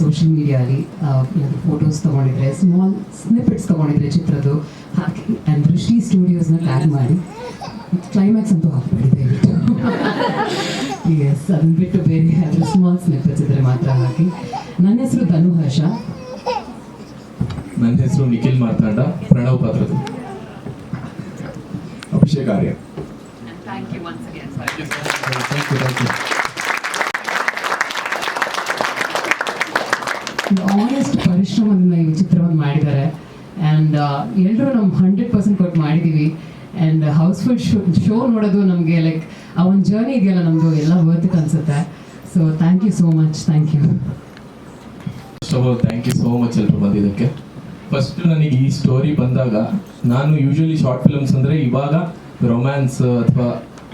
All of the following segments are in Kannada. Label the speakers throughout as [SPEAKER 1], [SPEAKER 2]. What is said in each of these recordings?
[SPEAKER 1] ಸೋಷಿಯಲ್ ಮೀಡಿಯಾಲಿ ಫೋಟೋಸ್ ತೊಗೊಂಡಿದ್ರೆ, ಸ್ಮಾಲ್ ಸ್ನಿಪೆಟ್ಸ್ ತೊಗೊಂಡಿದ್ರೆ ಚಿತ್ರದ್ದು ಹಾಕಿ ಆ್ಯಂಡ್ ದೃಷ್ಟಿ ಸ್ಟುಡಿಯೋಸ್ನ ಟ್ಯಾಗ್ ಮಾಡಿ. ಕ್ಲೈಮ್ಯಾಕ್ಸ್ ಅಂತೂ ಹಾಕ್ಬೇಡಿ ದಯವಿಟ್ಟು. ಎಸ್, ಅದನ್ನ ಬಿಟ್ಟು ಬೇರೆ ಯಾರು ಸ್ಮಾಲ್ ಸ್ನಿಪೆಟ್ಸ್ ಇದ್ರೆ ಮಾತ್ರ ಹಾಕಿ. ನನ್ನ ಹೆಸರು ಧನು ಹರ್ಷ.
[SPEAKER 2] ನನ್ನ ಹೆಸರು ನಿಖಿಲ್ ಮಾರ್ತಾಂಡ, ಪ್ರಣವ್ ಪಾತ್ರದ್ದು.
[SPEAKER 3] ಅಭಿಷೇಕ್ ಆರ್ಯ.
[SPEAKER 4] Thank you once again.
[SPEAKER 2] Thank you.
[SPEAKER 1] Honest ಪರಿಶ್ರಮದಿಂದ ಈ ಚಿತ್ರವನ್ನು ಮಾಡಿದ್ದಾರೆ ಆ್ಯಂಡ್ ಎಲ್ಲರೂ ನಮ್ಮ 100% ಕೊಟ್ಟು ಮಾಡಿದ್ದೀವಿ. ಆ್ಯಂಡ್ ಹೌಸ್ಫುಲ್ ಶೋ ನೋಡೋದು ನಮಗೆ ಲೈಕ್ ಆ ಒಂದು ಜರ್ನಿ ಇದೆಯಲ್ಲ ನಮ್ಮದು ಎಲ್ಲ ವರ್ತ್ ಇಟ್ ಅನ್ಸುತ್ತೆ. So thank you so much. Thank you.
[SPEAKER 2] First of all thank you so much ಎಲ್ಲರೂ ಬಂದಿದ್ದಕ್ಕೆ. ಫಸ್ಟ್ ನನಗೆ ಈ ಸ್ಟೋರಿ ಬಂದಾಗ, ನಾನು ಯೂಶಲಿ ಶಾರ್ಟ್ ಫಿಲ್ಮ್ಸ್ ಅಂದರೆ ಇವಾಗ ರೊಮ್ಯಾನ್ಸ್ ಅಥವಾ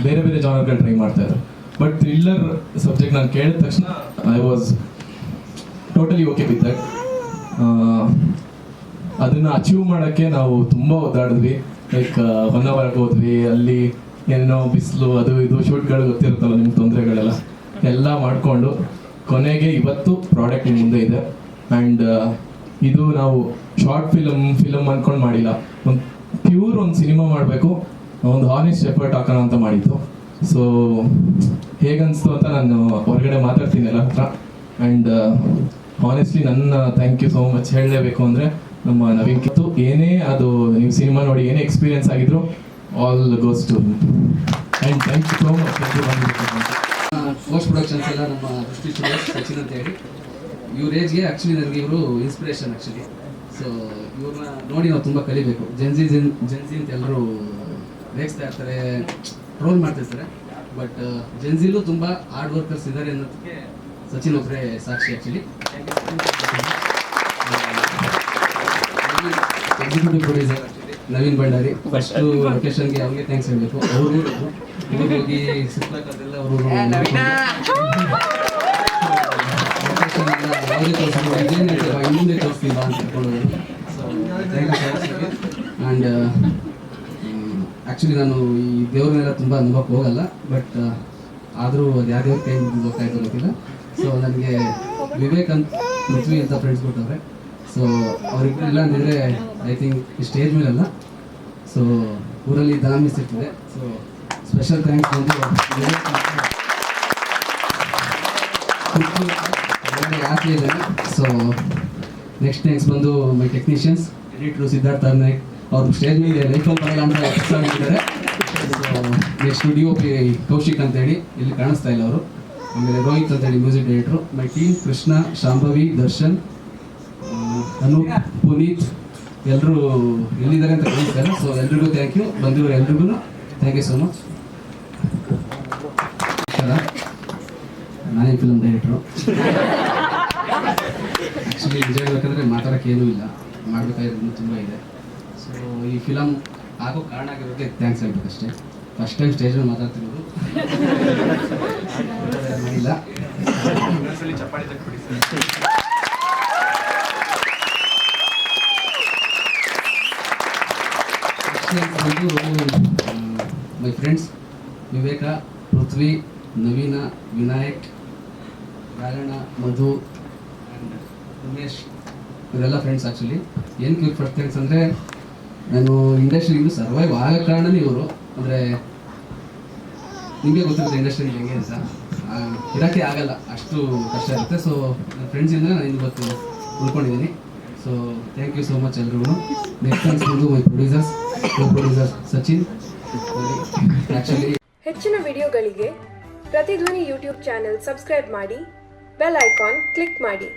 [SPEAKER 2] ಬೇರೆ ಬೇರೆ ಜಾನರ್ಗಳು ಟ್ರೈ ಮಾಡ್ತಾ ಇದ್ದಾರೆ. ಬಟ್ ಥ್ರಿಲ್ಲರ್ ಸಬ್ಜೆಕ್ಟ್ ನಾನು ಕೇಳಿದ ತಕ್ಷಣ I was totally okay with that. ಅದನ್ನು ಅಚೀವ್ ಮಾಡೋಕ್ಕೆ ನಾವು ತುಂಬ ಒದ್ದಾಡಿದ್ವಿ. ಲೈಕ್ ಹೊನ್ನಾವರಕ್ಕೆ ಹೋದ್ವಿ, ಅಲ್ಲಿ ಏನೇನೋ ಬಿಸಿಲು ಅದು ಇದು ಶೂಟ್ಗಳು ಗೊತ್ತಿರುತ್ತಲ್ಲ ನಿಮ್ಮ ತೊಂದರೆಗಳೆಲ್ಲ ಎಲ್ಲ ಮಾಡಿಕೊಂಡು ಕೊನೆಗೆ ಇವತ್ತು ಪ್ರಾಡಕ್ಟ್ ನಿಮ್ಮ ಮುಂದೆ ಇದೆ. ಆ್ಯಂಡ್ ಇದು ನಾವು ಶಾರ್ಟ್ ಫಿಲಮ್ ಅಂದ್ಕೊಂಡು ಮಾಡಿಲ್ಲ, ಒಂದು ಪ್ಯೂರ್ ಒಂದು ಸಿನಿಮಾ ಮಾಡಬೇಕು, ಒಂದು ಹಾನೆಸ್ಟ್ ಎಫರ್ಟ್ ಹಾಕೋಣ ಅಂತ ಮಾಡಿದ್ದು. ಸೊ ಹೇಗನ್ನಿಸ್ತು ಅಂತ ನಾನು ಹೊರಗಡೆ ಮಾತಾಡ್ತೀನಿ ಎಲ್ಲ ಹತ್ರ. ಆ್ಯಂಡ್ ಹಾನೆಸ್ಟ್ಲಿ ನನ್ನ ಥ್ಯಾಂಕ್ ಯು ಸೋ ಮಚ್ ಹೇಳಲೇಬೇಕು ಅಂದರೆ ನಮ್ಮ ನವೀನ್ ಕಿತ್ತು. ಏನೇ ಅದು ನೀವು ಸಿನಿಮಾ ನೋಡಿ ಏನೇ ಎಕ್ಸ್ಪೀರಿಯನ್ಸ್ ಆಗಿದ್ರು, all goes to and thank you so much.
[SPEAKER 5] Post productions ಎಲ್ಲ ನಮ್ಮ ದೃಷ್ಟಿ ಸ್ಟುಡಿಯೋಸ್ ಸಚಿನ್ ಅಂತ ಹೇಳಿ. ಇವ್ರ ಏಜ್ಗೆ ಆ್ಯಕ್ಚುಲಿ ನನಗೆ ಇವರು ಇನ್ಸ್ಪಿರೇಷನ್ ಆ್ಯಕ್ಚುಲಿ. ಸೊ ಇವ್ರನ್ನ ನೋಡಿ ನಾವು ತುಂಬ ಕಲಿಬೇಕು. ಜೆನ್ಸಿ ಅಂತ ಎಲ್ಲರೂ ರೇಗಿಸ್ತಾ ಇರ್ತಾರೆ, ಟ್ರೋಲ್ ಮಾಡ್ತಿರ್ತಾರೆ. ಬಟ್ ಜೆನ್ಸಿಲೂ ತುಂಬ ಹಾರ್ಡ್ ವರ್ಕರ್ಸ್ ಇದ್ದಾರೆ ಅನ್ನೋದಕ್ಕೆ ಸಚಿನ್ ಒಬ್ಬರೇ ಸಾಕ್ಷಿ actually. Executive producer Naveen Bhandari. First ಲೊಕೇಶನ್ಗೆ ಅವ್ರಿಗೆ ಥ್ಯಾಂಕ್ಸ್ ಹೇಳಬೇಕು. ಅವ್ರಿಗೂ ಹೋಗಿ ಸುತ್ತಲಕ್ಕದೆಲ್ಲ ಅವರು ಇನ್ನೊಂದೇ ತೋರಿಸ್ತೀವ ಅಂತ ಹೇಳ್ಕೊಂಡು. So thank you. And actually ನಾನು ಈ ದೇವ್ರನ್ನೆಲ್ಲ ತುಂಬ ನಂಬಕ್ಕೆ ಹೋಗಲ್ಲ, ಬಟ್ ಆದರೂ ಅದು ಯಾವ ದೇವ್ರ ಕೈ ಹೋಗ್ತಾಯಿದ್ದು ಗೊತ್ತಿಲ್ಲ. ಸೊ ನನಗೆ ವಿವೇಕ್ ಅಂತ ಪೃಥ್ವಿ ಅಂತ ಫ್ರೆಂಡ್ಸ್ ಕೊಟ್ಟವ್ರೆ. ಸೊ ಅವ್ರಿಬ್ಬರು ಇಲ್ಲ ಅಂದಿದ್ರೆ ಐ ಥಿಂಕ್ ಈ ಸ್ಟೇಜ್ ಮೇಲೆಲ್ಲ ಸೊ ಊರಲ್ಲಿ ದನ ಮಿಸ್ ಇರ್ತದೆ. ಸೊ ಸ್ಪೆಷಲ್ ಥ್ಯಾಂಕ್ಸ್ ಬಂದು ಯಾಕೆ ಇದ್ದಾನೆ. ಸೊ ನೆಕ್ಸ್ಟ್ ಥ್ಯಾಂಕ್ಸ್ ಬಂದು ಮೈ ಟೆಕ್ನಿಷಿಯನ್ಸ್, ಎಡಿಟ್ರು ಸಿದ್ಧಾರ್ಥ ನಾಯ್ಕ್. ಅವ್ರು ಸ್ಟೇಜ್ ಮೇಲೆ ಲೈಫಲ್ಲಿ ಬರಲ್ಲ ಅಂತ ಎಕ್ಸ್ಟ್ರಾ ಆಗಿದ್ದಾರೆ. ಸೊ ನೆಕ್ಸ್ಟ್ DOP ಕೌಶಿಕ್ ಅಂತೇಳಿ, ಇಲ್ಲಿ ಕಾಣಿಸ್ತಾ ಇಲ್ಲ ಅವರು. ಆಮೇಲೆ ರೋಹಿತ್ ಅಂತೇಳಿ music director. My team Krishna, Shambhavi, Darshan, Anoop, Puneet ಎಲ್ಲರೂ ಎಲ್ಲಿದ್ದಾರೆ ಅಂತ ಕಾಣಿಸ್ತಾರೆ. ಸೊ ಎಲ್ರಿಗೂ ಥ್ಯಾಂಕ್ ಯು. ಬಂದಿರೋ ಎಲ್ರಿಗೂ ಥ್ಯಾಂಕ್ ಯು ಸೋ ಮಚ್. ನಾನೇ ಫಿಲಮ್ ಡೈರೆಕ್ಟ್ರು. ಆ್ಯಕ್ಚುಲಿ ನಿಜ ಹೇಳ್ಬೇಕಂದ್ರೆ ಮಾತಾಡೋಕ್ಕೆ ಏನೂ ಇಲ್ಲ, ಮಾಡಬೇಕಾಗಿರೋದು ತುಂಬ ಇದೆ. ಸೊ ಈ ಫಿಲಮ್ ಆಗೋ ಕಾರಣ ಆಗಿರೋಕ್ಕೆ ಥ್ಯಾಂಕ್ಸ್ ಹೇಳ್ಬೇಕಷ್ಟೇ. ಫಸ್ಟ್ ಟೈಮ್ ಸ್ಟೇಜಲ್ಲಿ ಮಾತಾಡ್ತಿರೋದು ಮಾಡಿಲ್ಲ. My friends Viveka, Prithvi, Naveena, Vinayak, Rayanna, Madhu and Umesh ಇವರೆಲ್ಲ ಫ್ರೆಂಡ್ಸ್. ಆ್ಯಕ್ಚುಲಿ ಏನಕ್ಕೆ ಇವ್ರು ಫಸ್ಟ್ ಥ್ಯಾಂಕ್ಸ್ ಅಂದರೆ, ನಾನು ಇಂಡಸ್ಟ್ರಿಯಿಂದ ಸರ್ವೈವ್ ಆಗೋ ಕಾರಣನೇ ಇವರು. ಅಂದರೆ ನಿಮಗೆ ಗೊತ್ತಿರುತ್ತೆ ಇಂಡಸ್ಟ್ರಿಯಲ್ಲಿ ಹೆಂಗೆ ಅಂತ, ಇರೋಕ್ಕೆ ಆಗಲ್ಲ, ಅಷ್ಟು ಕಷ್ಟ ಇರುತ್ತೆ. ಸೊ ನನ್ನ ಫ್ರೆಂಡ್ಸಿಂದ ನಾನು ಇವತ್ತು ಉಳ್ಕೊಂಡಿದ್ದೀನಿ. So thank you so much ಎಲ್ರಿಗೂ. ನೆಕ್ಸ್ಟ್ ಥ್ಯಾಂಕ್ಸ್ ಬಂದು ಮೈ ಪ್ರೊಡ್ಯೂಸರ್ ಸಚಿನ್. ಆ್ಯಕ್ಚುಲಿ
[SPEAKER 6] ಹೆಚ್ಚಿನ ವಿಡಿಯೋಗಳಿಗೆ ಪ್ರತಿಧ್ವನಿ ಯೂಟ್ಯೂಬ್ ಚಾನೆಲ್ ಸಬ್ಸ್ಕ್ರೈಬ್ ಮಾಡಿ, ಬೆಲ್ ಐಕಾನ್ ಕ್ಲಿಕ್ ಮಾಡಿ.